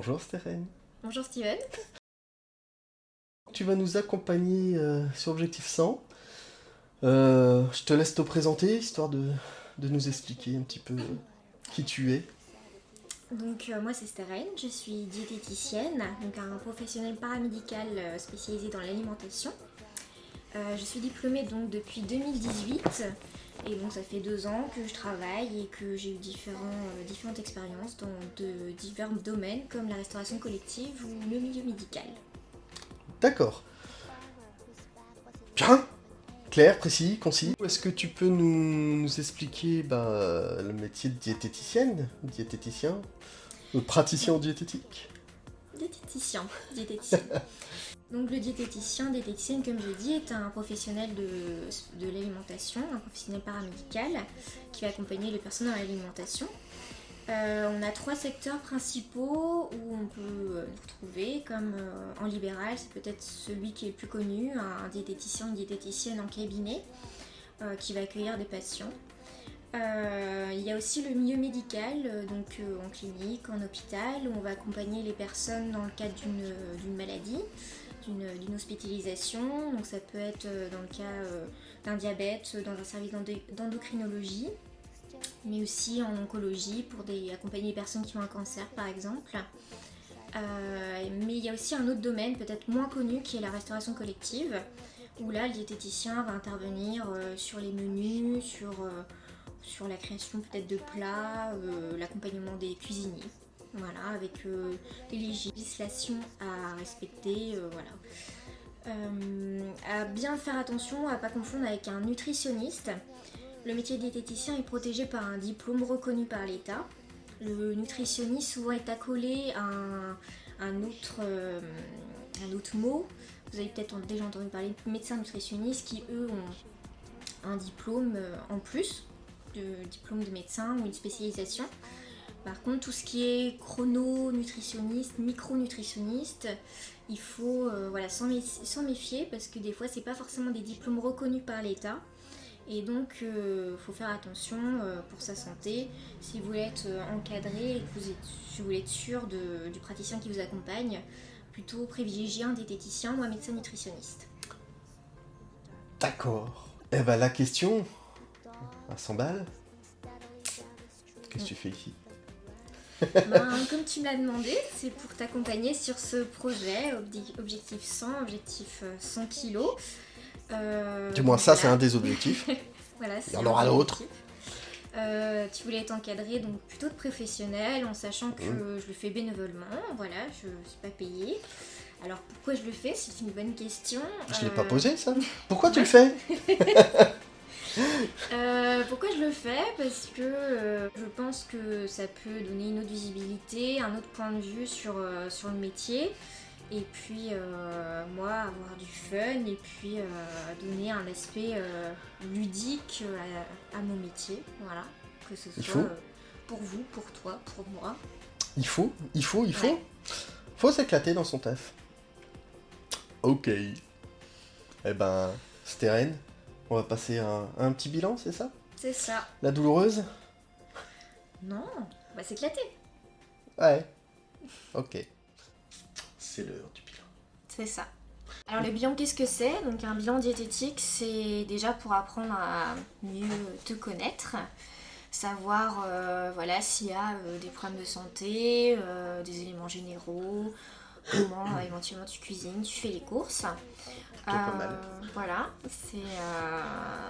Bonjour Stéphane. Bonjour Steven. Tu vas nous accompagner sur Objectif 100. Je te laisse te présenter, histoire de nous expliquer un petit peu qui tu es. Donc moi c'est Steren, je suis diététicienne, donc un professionnel paramédical spécialisé dans l'alimentation. Je suis diplômée donc depuis 2018 et donc ça fait 2 ans que je travaille et que j'ai eu différentes expériences dans de divers domaines comme la restauration collective ou le milieu médical. D'accord. Bien. Clair, précis, concis. Est-ce que tu peux nous expliquer le métier de diététicien, praticien en diététique? Diététicien. Donc le diététicienne, comme je dis, est un professionnel de l'alimentation, un professionnel paramédical qui va accompagner les personnes dans l'alimentation. On a 3 secteurs principaux où on peut nous retrouver, comme en libéral, c'est peut-être celui qui est le plus connu, un diététicien, une diététicienne en cabinet qui va accueillir des patients. Il y a aussi le milieu médical, donc en clinique, en hôpital, où on va accompagner les personnes dans le cadre d'une maladie, d'une hospitalisation. Donc ça peut être dans le cas d'un diabète, dans un service d'endocrinologie, mais aussi en oncologie pour accompagner les personnes qui ont un cancer par exemple. Mais il y a aussi un autre domaine peut-être moins connu qui est la restauration collective, où là le diététicien va intervenir sur les menus, sur la création peut-être de plats, l'accompagnement des cuisiniers. Voilà, avec des législations à respecter, à bien faire attention à ne pas confondre avec un nutritionniste. Le métier de diététicien est protégé par un diplôme reconnu par l'État. Le nutritionniste souvent est accolé à un autre mot. Vous avez peut-être déjà entendu parler de médecins nutritionnistes qui, eux, ont un diplôme en plus, de diplôme de médecin ou une spécialisation. Par contre, tout ce qui est chrono-nutritionniste, micro-nutritionniste, il faut s'en méfier parce que des fois, c'est pas forcément des diplômes reconnus par l'État. Et donc, il faut faire attention pour sa santé. Si vous voulez être encadré et que si vous voulez être sûr du praticien qui vous accompagne, plutôt privilégier un diététicien ou un médecin nutritionniste. D'accord. Eh ben la question, à 100 balles, qu'est-ce que tu fais ici? Comme tu me l'as demandé, c'est pour t'accompagner sur ce projet, Objectif 100, Objectif 100 kilos. Du moins ça, c'est un des objectifs. Voilà, il y en aura d'autres. Tu voulais être encadré, donc plutôt de professionnel, en sachant que je le fais bénévolement, voilà, je ne suis pas payée. Alors pourquoi je le fais? C'est une bonne question. Je l'ai pas posé ça. Pourquoi tu le fais? Pourquoi je le fais? Parce que je pense que ça peut donner une autre visibilité, un autre point de vue sur le métier. Et puis moi avoir du fun et puis donner un aspect ludique à mon métier, voilà, que ce soit pour vous, pour toi, pour moi. Il faut. Ouais. Faut s'éclater dans son taf. Ok. Eh ben, Steren, on va passer un petit bilan, c'est ça? C'est ça. La douloureuse? Non, on va s'éclater. Ouais. Ok. C'est l'heure du bilan. C'est ça. Alors le bilan, qu'est-ce que c'est? Donc un bilan diététique, c'est déjà pour apprendre à mieux te connaître, savoir s'il y a des problèmes de santé, des éléments généraux, comment éventuellement tu cuisines, tu fais les courses. Pas mal. Voilà,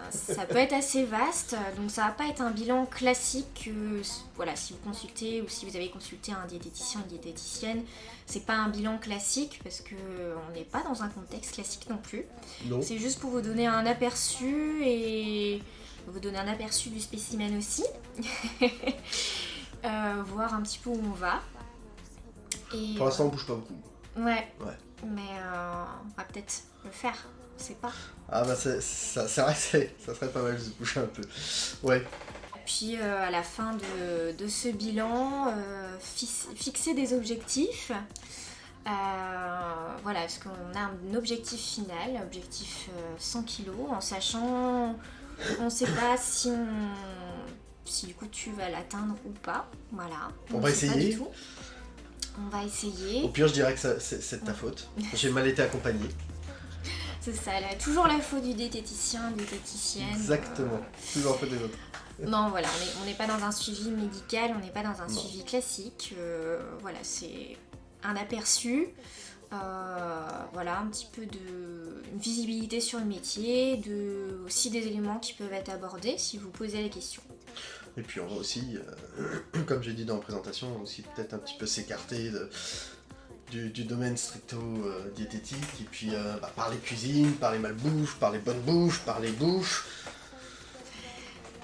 ça peut être assez vaste, donc ça va pas être un bilan classique. Si vous consultez ou si vous avez consulté un diététicien ou une diététicienne, c'est pas un bilan classique parce que on n'est pas dans un contexte classique non plus. Non. C'est juste pour vous donner un aperçu et vous donner un aperçu du spécimen aussi, voir un petit peu où on va. Et, Pour l'instant, on bouge pas beaucoup. Ouais. Mais on va peut-être le faire, on sait pas. Ah bah c'est vrai que ça serait pas mal de se bouger un peu. Ouais. Puis à la fin de ce bilan, fixer des objectifs. Parce qu'on a un objectif final, objectif 100 kg, en sachant, on ne sait pas si du coup tu vas l'atteindre ou pas. Voilà. On va sait essayer. Pas du tout. On va essayer. Au pire, je dirais que c'est de ta faute. J'ai mal été accompagné. C'est ça, toujours la faute du diététicien, diététicienne. Exactement, toujours la faute des autres. Non, voilà, on n'est pas dans un suivi médical, on n'est pas dans un suivi classique. Voilà, c'est un aperçu. Voilà, un petit peu de visibilité sur le métier, aussi des éléments qui peuvent être abordés si vous posez la question. Et puis on va aussi, comme j'ai dit dans la présentation, aussi peut-être un petit peu s'écarter du domaine stricto diététique, et puis parler cuisine, parler malbouffe, parler bonne bouffe, parler bouffe.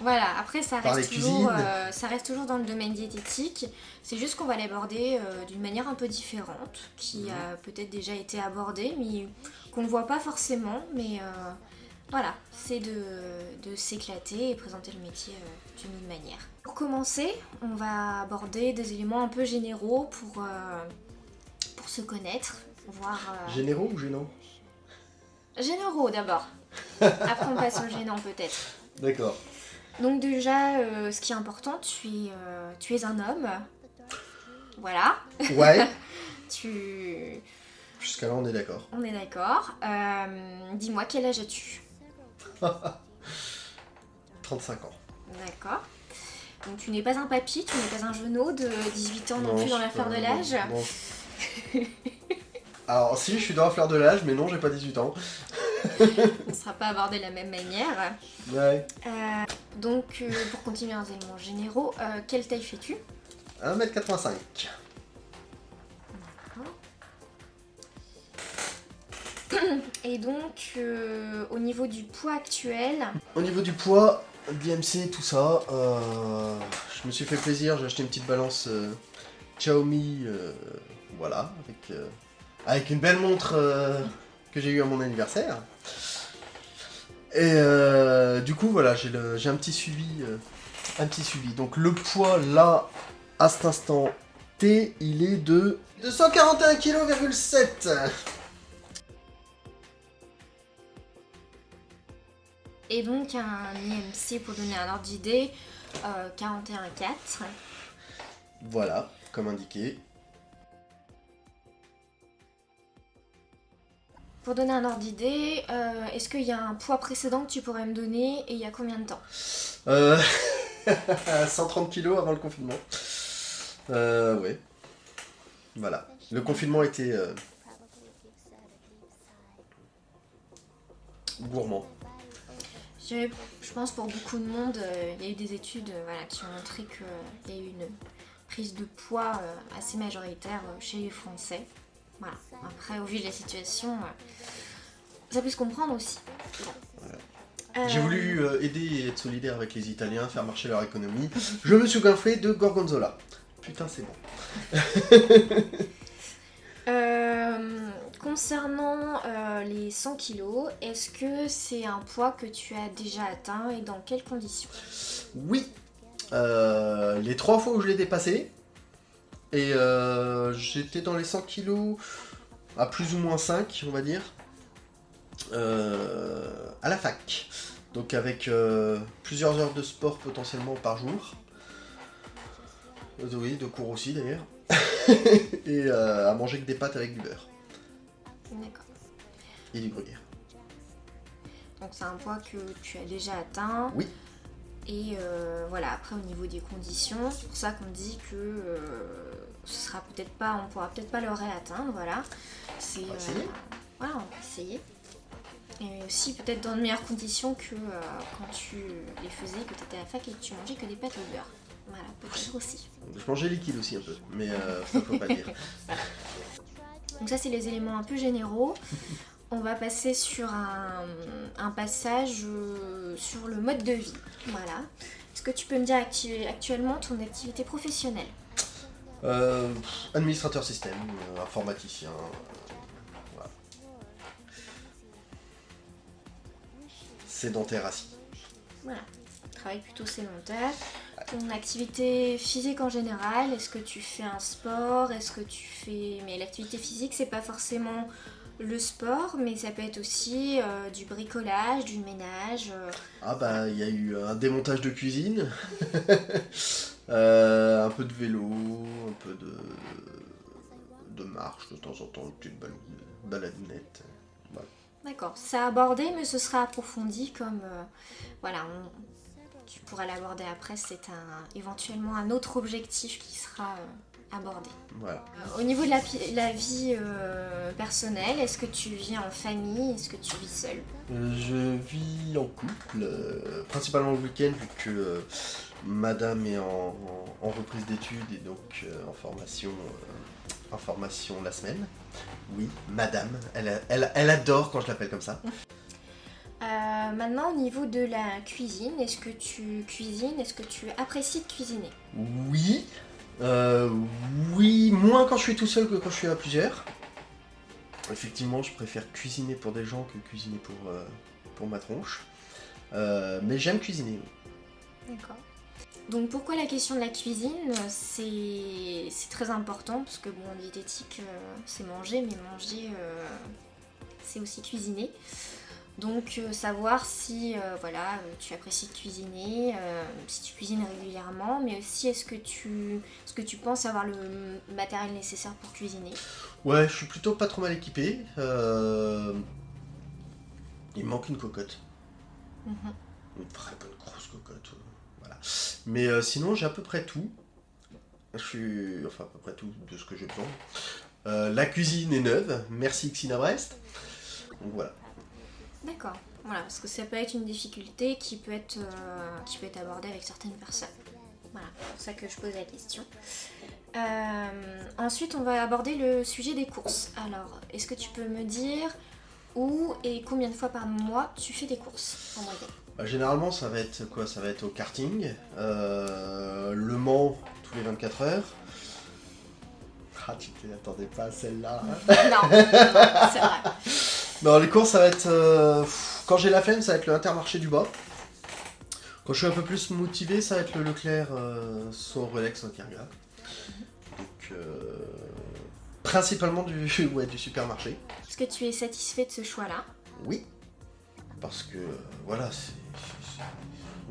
Voilà, après ça reste toujours dans le domaine diététique, c'est juste qu'on va l'aborder d'une manière un peu différente, qui a peut-être déjà été abordée, mais qu'on ne voit pas forcément, mais voilà, c'est de s'éclater et présenter le métier d'une autre manière. Pour commencer, on va aborder des éléments un peu généraux pour se connaître, voir... Généraux ou gênants? Généraux d'abord, après on passe au gênant peut-être. D'accord. Donc déjà, ce qui est important, tu es un homme. Voilà. Ouais. Jusqu'à là, on est d'accord. On est d'accord. Dis-moi, quel âge as-tu? 35 ans. D'accord. Donc tu n'es pas un papy, tu n'es pas un genou de 18 ans non plus dans la fleur de l'âge. Non. Alors si, je suis dans la fleur de l'âge, mais non, j'ai pas 18 ans. On ne sera pas abordé de la même manière. Ouais. Donc, pour continuer dans les éléments généraux, quelle taille fais-tu? 1m85. Et donc, au niveau du poids actuel... Au niveau du poids, d'IMC, tout ça, je me suis fait plaisir, j'ai acheté une petite balance Xiaomi, voilà, avec une belle montre que j'ai eue à mon anniversaire. Et du coup, voilà, j'ai un petit suivi. Donc le poids, là, à cet instant T, il est de 241,7 kg. Et donc un IMC, pour donner un ordre d'idée, 41,4. Voilà, comme indiqué. Pour donner un ordre d'idée, est-ce qu'il y a un poids précédent que tu pourrais me donner et il y a combien de temps? 130 kg avant le confinement. Ouais. Voilà. Le confinement était gourmand. Je pense pour beaucoup de monde, il y a eu des études qui ont montré qu'il y a eu une prise de poids assez majoritaire chez les Français. Voilà. Après, au vu de la situation, ça peut se comprendre aussi. Ouais. J'ai voulu aider et être solidaire avec les Italiens, faire marcher leur économie. Je me suis gaffé de gorgonzola. Putain, c'est bon. Concernant les 100 kilos, est-ce que c'est un poids que tu as déjà atteint et dans quelles conditions? Oui. Les 3 fois où je l'ai dépassé. Et j'étais dans les 100 kilos à plus ou moins 5, on va dire, à la fac. Donc avec plusieurs heures de sport potentiellement par jour. Oui, de cours aussi d'ailleurs. Et à manger que des pâtes avec du beurre. D'accord. Et du gruyère. Donc c'est un poids que tu as déjà atteint. Oui. Et voilà, après au niveau des conditions, c'est pour ça qu'on dit que ce sera peut-être pas, on pourra peut-être pas le réatteindre, voilà. On va essayer. Voilà, on va essayer. Et aussi peut-être dans de meilleures conditions que quand tu les faisais, que tu étais à la fac et que tu mangeais que des pâtes au beurre. Voilà, peut-être aussi. Je mangeais liquide aussi un peu, mais ça faut pas dire. Voilà. Donc ça c'est les éléments un peu généraux. On va passer sur un passage sur le mode de vie. Voilà. Est-ce que tu peux me dire actuellement ton activité professionnelle? Administrateur système, informaticien. Voilà. Sédentaire assis. Voilà. Travail plutôt sédentaire. Ton activité physique en général, est-ce que tu fais un sport? Est-ce que tu fais... Mais l'activité physique, c'est pas forcément le sport, mais ça peut être aussi du bricolage, du ménage. Ah bah il y a eu un démontage de cuisine, un peu de vélo, un peu de marche, de temps en temps, une petite baladounette. Voilà. D'accord, c'est abordé, mais ce sera approfondi comme... voilà, tu pourras l'aborder après, c'est éventuellement un autre objectif qui sera abordé. Voilà. Au niveau de la vie personnelle, est-ce que tu vis en famille? Est-ce que tu vis seul? Je vis en couple, principalement le week-end, vu que madame est en reprise d'études et donc en formation la semaine. Oui, madame, elle adore quand je l'appelle comme ça. Maintenant, au niveau de la cuisine, est-ce que tu cuisines? Est-ce que tu apprécies de cuisiner? Oui, oui, moins quand je suis tout seul que quand je suis à plusieurs. Effectivement, je préfère cuisiner pour des gens que cuisiner pour ma tronche. Mais j'aime cuisiner. D'accord. Donc pourquoi la question de la cuisine, c'est très important, parce que bon, diététique, c'est manger, mais manger, c'est aussi cuisiner. Donc savoir si voilà, tu apprécies de cuisiner, si tu cuisines régulièrement, mais aussi est-ce que tu penses avoir le matériel nécessaire pour cuisiner? Ouais, je suis plutôt pas trop mal équipé. Il me manque une cocotte. Une vraie bonne grosse cocotte. Voilà. Mais sinon, j'ai à peu près tout. Enfin, à peu près tout de ce que j'ai besoin. La cuisine est neuve. Merci Xina Brest. Donc voilà. D'accord. Voilà, parce que ça peut être une difficulté qui peut être abordée avec certaines personnes. Voilà, c'est pour ça que je pose la question. Ensuite, on va aborder le sujet des courses. Alors, est-ce que tu peux me dire où et combien de fois par mois tu fais des courses en moyenne? Généralement, ça va être quoi? Ça va être au karting, Le Mans tous les 24 heures. Ah, tu t'y attendais pas à celle-là, hein? Non, c'est vrai. Non, les courses, ça va être... quand j'ai la flemme, ça va être le Intermarché du Bas. Quand je suis un peu plus motivé, ça va être le Leclerc, soit au Rolex, soit au Kerga. Donc, principalement du supermarché. Est-ce que tu es satisfait de ce choix-là? Oui. Parce que, voilà,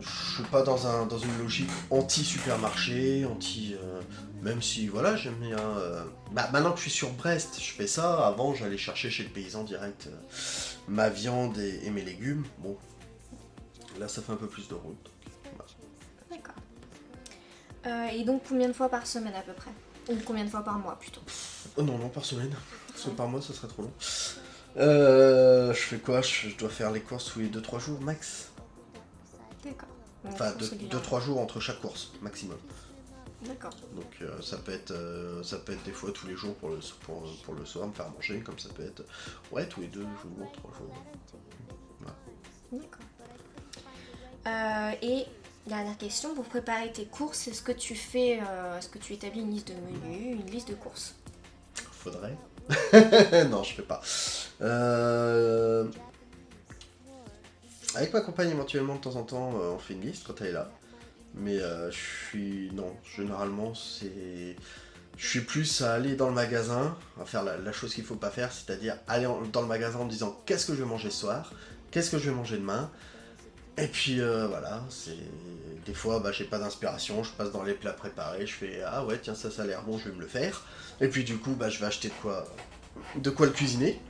je suis pas dans une logique anti-supermarché, même si, voilà, j'aime bien... maintenant que je suis sur Brest, je fais ça. Avant, j'allais chercher chez le paysan direct ma viande et mes légumes. Bon, là, ça fait un peu plus de route. Voilà. D'accord. Et donc, combien de fois par semaine à peu près? Ou combien de fois par mois plutôt? Oh non, par semaine. Parce que par mois, ce serait trop long. Je fais quoi? Je dois faire les courses tous les 2-3 jours max. D'accord. Enfin, 2-3 jours entre chaque course, maximum. D'accord. Donc ça peut être des fois tous les jours pour le soir, me faire manger, comme ça peut être tous les 2 jours, 3 jours. Voilà. D'accord. Et dernière question, pour préparer tes courses, est-ce que tu établis une liste de menus, une liste de courses? Faudrait. Non, je fais pas. Avec ma compagne, éventuellement, de temps en temps, on fait une liste quand elle est là. Mais généralement, je suis plus à aller dans le magasin, à faire la chose qu'il faut pas faire, c'est-à-dire aller dans le magasin en me disant qu'est-ce que je vais manger ce soir, qu'est-ce que je vais manger demain. Et puis voilà, des fois j'ai pas d'inspiration, je passe dans les plats préparés, je fais ah ouais tiens ça a l'air bon, je vais me le faire. Et puis du coup je vais acheter de quoi le cuisiner.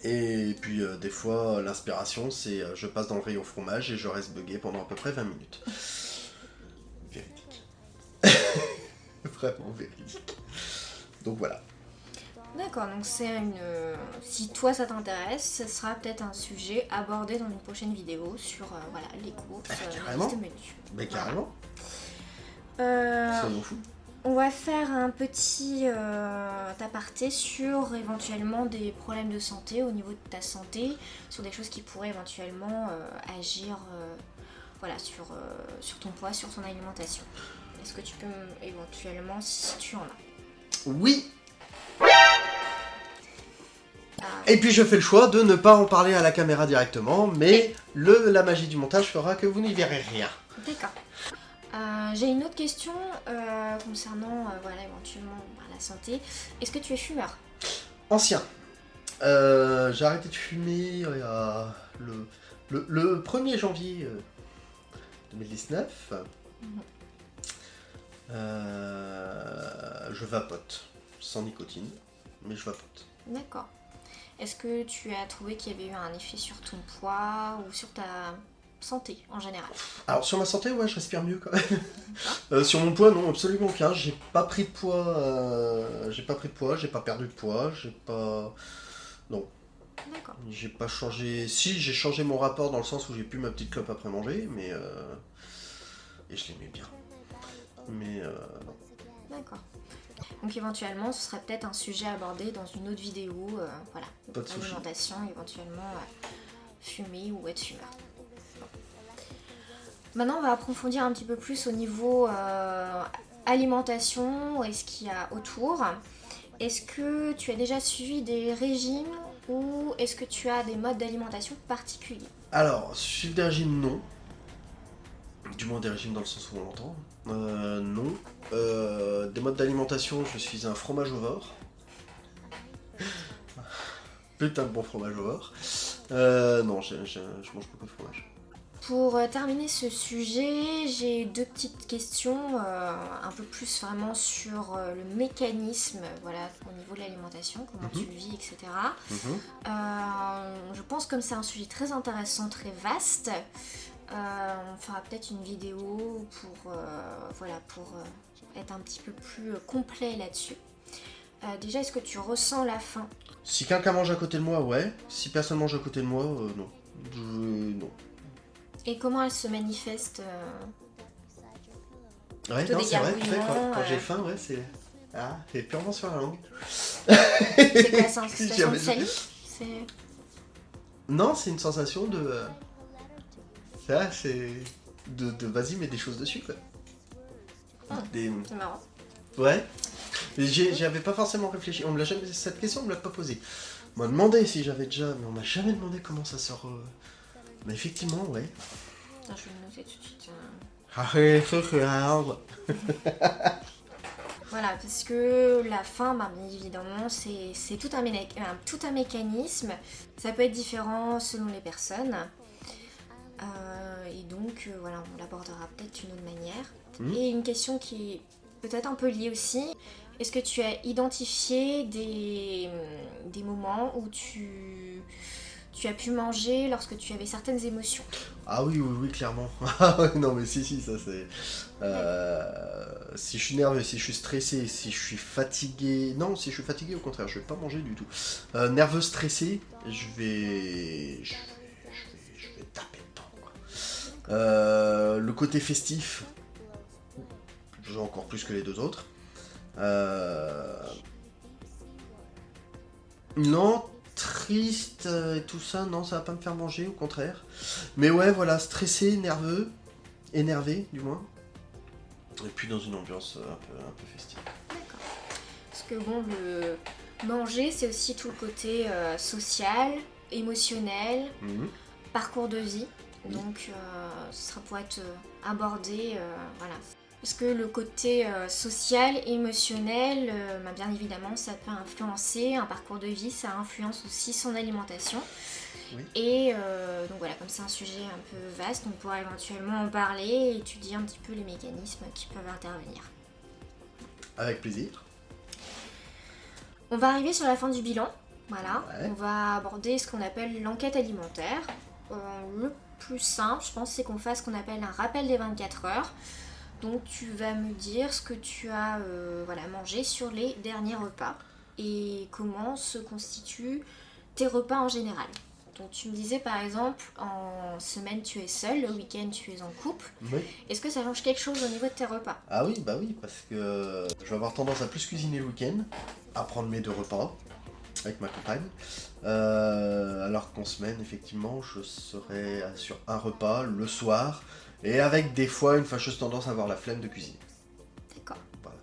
Et puis des fois l'inspiration c'est je passe dans le rayon fromage et je reste bugué pendant à peu près 20 minutes. Véridique. Vraiment véridique. Donc voilà. D'accord, donc si toi ça t'intéresse, ce sera peut-être un sujet abordé dans une prochaine vidéo sur voilà, les courses, la liste de menus. Mais carrément. Ça m'en fout. On va faire un petit aparté sur éventuellement des problèmes de santé au niveau de ta santé, sur des choses qui pourraient éventuellement agir voilà, sur ton poids, sur ton alimentation. Est-ce que tu peux éventuellement, si tu en as? Oui. Et puis je fais le choix de ne pas en parler à la caméra directement, mais la magie du montage fera que vous n'y verrez rien. D'accord. J'ai une autre question concernant voilà, éventuellement la santé. Est-ce que tu es fumeur? Ancien. J'ai arrêté de fumer le 1er janvier 2019. Je vapote. sans nicotine, mais je vapote. D'accord. Est-ce que tu as trouvé qu'il y avait eu un effet sur ton poids ou sur ta santé en général? Alors sur ma santé, ouais, je respire mieux quand même. Sur mon poids, non, absolument aucun. J'ai pas pris de poids, j'ai pas perdu de poids, j'ai pas... Non. D'accord. J'ai pas changé... Si, j'ai changé mon rapport dans le sens où j'ai plus ma petite clope après manger, mais... Et je l'aimais bien. Mais non. D'accord. Donc éventuellement, ce serait peut-être un sujet abordé dans une autre vidéo, voilà. Pas de souci. Alimentation, éventuellement fumer ou être fumeur. Bon. Maintenant, on va approfondir un petit peu plus au niveau alimentation et ce qu'il y a autour. Est-ce que tu as déjà suivi des régimes ou est-ce que tu as des modes d'alimentation particuliers? Alors, suivre des régimes, non. Du moins des régimes dans le sens où on l'entend. Non. Des modes d'alimentation, je suis un fromagivore. Putain de bon fromagivore. Non, je mange beaucoup de fromage. Pour terminer ce sujet, j'ai deux petites questions, un peu plus vraiment sur le mécanisme, voilà, au niveau de l'alimentation, comment tu le vis, etc. Je pense comme c'est un sujet très intéressant, très vaste, on fera peut-être une vidéo pour, pour être un petit peu plus complet là-dessus. Déjà, est-ce que tu ressens la faim? Si quelqu'un mange à côté de moi, ouais. Si personne mange à côté de moi, non. Non. Et comment elle se manifeste Ouais, plutôt non, des c'est vrai, gargouillements, quand j'ai faim, ouais, c'est... Ah, c'est purement sur la langue. C'est quoi, c'est une sensation de salive? C'est... Non, c'est une sensation de... Ça, c'est... De vas-y, mets des choses dessus, quoi. C'est marrant. Ouais. Mais j'avais pas forcément réfléchi. On me l'a jamais... Cette question, on me l'a pas posée. On m'a demandé si j'avais déjà... Mais on m'a jamais demandé comment ça sort... Mais effectivement, ouais. Attends, je vais le noter tout de suite. Voilà, parce que la faim, bien évidemment, c'est tout un mécanisme. Ça peut être différent selon les personnes. Et donc, voilà, on l'abordera peut-être d'une autre manière. Et une question qui est peut-être un peu liée aussi. Est-ce que tu as identifié des moments où tu as pu manger lorsque tu avais certaines émotions? Ah oui, clairement. Ah ouais, non, mais si, ça c'est... Si je suis nerveux, si je suis stressé, si je suis fatigué... Non, si je suis fatigué, au contraire, je vais pas manger du tout. Nerveux, stressé, je vais taper dedans, quoi. Le côté festif, encore plus que les deux autres. Non, triste et tout ça, non, ça va pas me faire manger, au contraire. Mais ouais, voilà, stressé, nerveux, énervé du moins. Et puis dans une ambiance un peu festive. D'accord. Parce que bon, le manger, c'est aussi tout le côté social, émotionnel, parcours de vie. Donc ça pourrait être abordé, voilà. Parce que le côté social, émotionnel, bien évidemment, ça peut influencer un parcours de vie, ça influence aussi son alimentation. Oui. Et donc voilà, comme c'est un sujet un peu vaste, on pourra éventuellement en parler et étudier un petit peu les mécanismes qui peuvent intervenir. Avec plaisir. On va arriver sur la fin du bilan. Voilà, ouais. On va aborder ce qu'on appelle l'enquête alimentaire. Le plus simple, je pense, c'est qu'on fasse ce qu'on appelle un rappel des 24 heures. Donc tu vas me dire ce que tu as mangé sur les derniers repas et comment se constituent tes repas en général. Donc tu me disais par exemple, en semaine tu es seul, le week-end tu es en couple. Oui. Est-ce que ça change quelque chose au niveau de tes repas? Ah oui, parce que je vais avoir tendance à plus cuisiner le week-end, à prendre mes 2 repas avec ma compagne. Alors qu'en semaine, effectivement, je serai sur un repas le soir. Et avec des fois une fâcheuse tendance à avoir la flemme de cuisiner. D'accord. Voilà.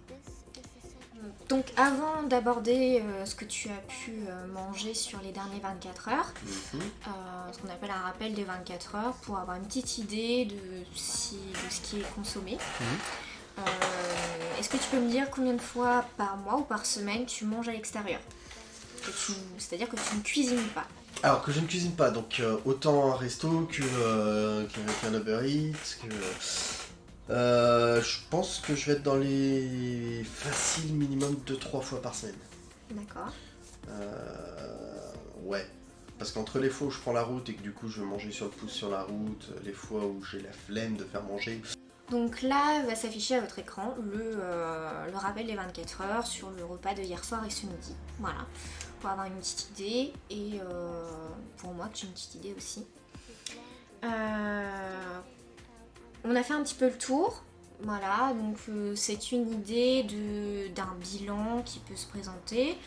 Donc avant d'aborder ce que tu as pu manger sur les dernières 24 heures, ce qu'on appelle un rappel des 24 heures, pour avoir une petite idée de ce qui est consommé. Est-ce que tu peux me dire combien de fois par mois ou par semaine tu manges à l'extérieur? C'est-à-dire que tu ne cuisines pas. Alors que je ne cuisine pas, donc autant un resto qu'un Uber Eats, Je pense que je vais être dans les faciles minimum 2-3 fois par semaine. D'accord. Ouais. Parce qu'entre les fois où je prends la route et que du coup je vais manger sur le pouce sur la route, les fois où j'ai la flemme de faire manger. Donc là, va s'afficher à votre écran le rappel des 24 heures sur le repas de hier soir et ce midi. Voilà, pour avoir une petite idée et pour moi que j'ai une petite idée aussi. On a fait un petit peu le tour. Voilà, donc c'est une idée d'un bilan qui peut se présenter,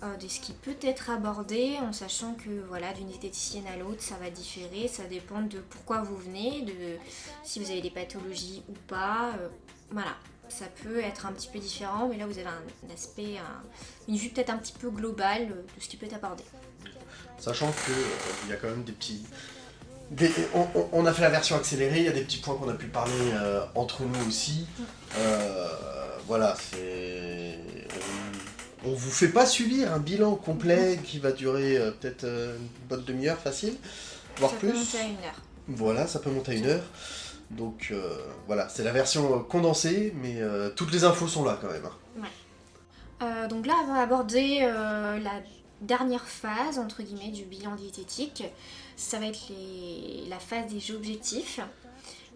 de ce qui peut être abordé, en sachant que voilà, d'une diététicienne à l'autre, ça va différer, ça dépend de pourquoi vous venez, de si vous avez des pathologies ou pas. Voilà, ça peut être un petit peu différent, mais là vous avez un aspect, une vue peut-être un petit peu globale de ce qui peut être abordé. Sachant que il y a quand même des petits. On a fait la version accélérée, il y a des petits points qu'on a pu parler entre nous aussi. Voilà, c'est. On vous fait pas subir un bilan complet qui va durer peut-être une bonne demi-heure facile, voire Ça plus. peut monter à 1 heure. Voilà, ça peut monter à 1 heure. Donc voilà, c'est la version condensée, mais toutes les infos sont là quand même. Ouais. Donc là, on va aborder la dernière phase, entre guillemets, du bilan diététique. Ça va être la phase des objectifs.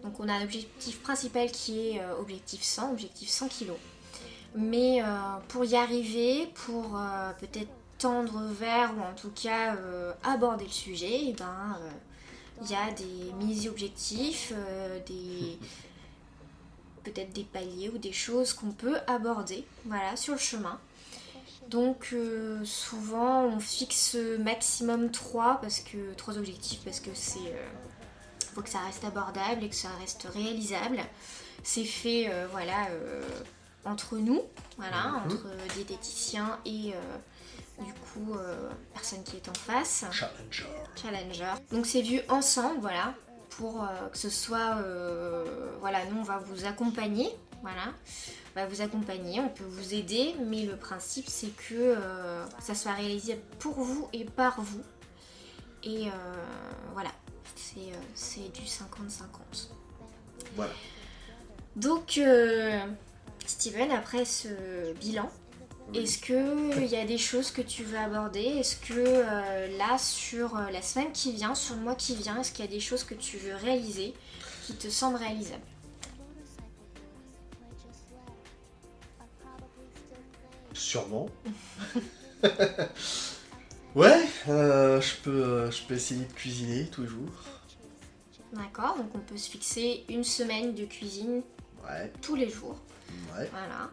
Donc on a un objectif principal qui est objectif 100 kg. Mais pour y arriver, pour peut-être tendre vers, ou en tout cas aborder le sujet, et ben, il y a des mini-objectifs, peut-être des paliers ou des choses qu'on peut aborder, voilà, sur le chemin. Donc souvent on fixe maximum 3 objectifs parce que faut que ça reste abordable et que ça reste réalisable. C'est fait entre nous, voilà, entre diététiciens et du coup personne qui est en face. Challenger. Donc c'est vu ensemble, voilà, pour que ce soit voilà, nous on va vous accompagner, voilà. On va vous accompagner, on peut vous aider, mais le principe c'est que ça soit réalisé pour vous et par vous. Et voilà, c'est du 50-50. Voilà. Donc, Steven, après ce bilan, est-ce qu'il y a des choses que tu veux aborder? Est-ce que là, sur la semaine qui vient, sur le mois qui vient, est-ce qu'il y a des choses que tu veux réaliser qui te semblent réalisables? Sûrement. Ouais, je peux essayer de cuisiner tous les jours. D'accord, donc on peut se fixer une semaine de cuisine tous les jours. Ouais. Voilà.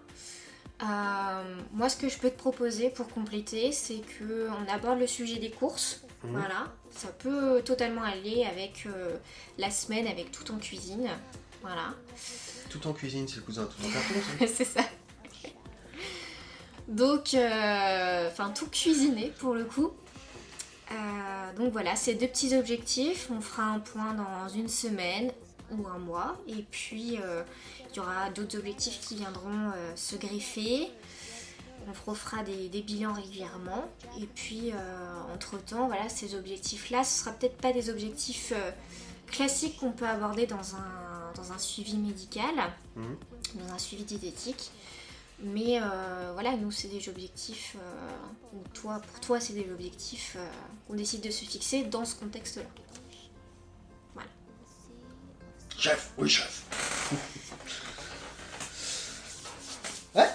Moi, ce que je peux te proposer pour compléter, c'est qu'on aborde le sujet des courses. Voilà, ça peut totalement aller avec la semaine, avec tout en cuisine. Voilà. Tout en cuisine, c'est le cousin tout en carton. C'est ça. Donc, tout cuisiner pour le coup. Donc voilà, c'est 2 petits objectifs. On fera un point dans une semaine ou un mois. Et puis, il y aura d'autres objectifs qui viendront se greffer. On refera des bilans régulièrement. Et puis, entre-temps, voilà, ces objectifs-là, ce ne sera peut-être pas des objectifs classiques qu'on peut aborder dans un suivi médical, dans un suivi diététique. Mais voilà, nous c'est des objectifs, ou pour toi c'est des objectifs qu'on décide de se fixer dans ce contexte-là. Voilà. Chef, oui chef. Ouais,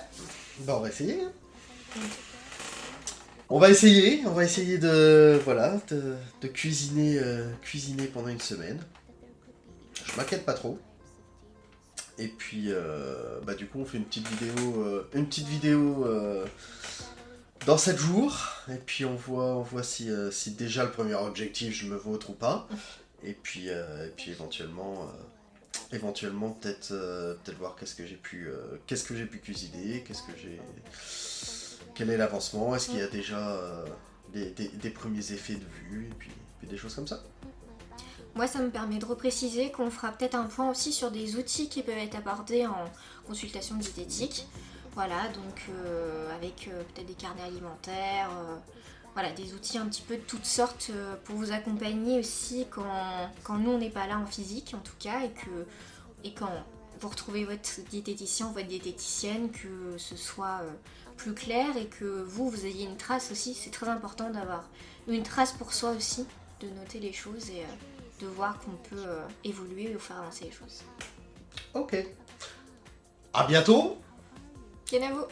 bah on va essayer. On va essayer de cuisiner pendant une semaine. Je m'inquiète pas trop. Et puis, du coup, on fait une petite vidéo dans 7 jours. Et puis, on voit si déjà le premier objectif, je me vautre ou pas. Et puis éventuellement, peut-être voir qu'est-ce que j'ai pu cuisiner, quel est l'avancement, est-ce qu'il y a déjà des premiers effets de vue, et puis des choses comme ça. Moi, ça me permet de repréciser qu'on fera peut-être un point aussi sur des outils qui peuvent être abordés en consultation diététique. Voilà, donc avec peut-être des carnets alimentaires, voilà, des outils un petit peu de toutes sortes pour vous accompagner aussi quand nous on n'est pas là en physique en tout cas, et quand pour trouver votre diététicien ou votre diététicienne, que ce soit plus clair et que vous ayez une trace aussi. C'est très important d'avoir une trace pour soi aussi, de noter les choses et de voir qu'on peut évoluer ou faire avancer les choses. Ok. À bientôt. Kenavo.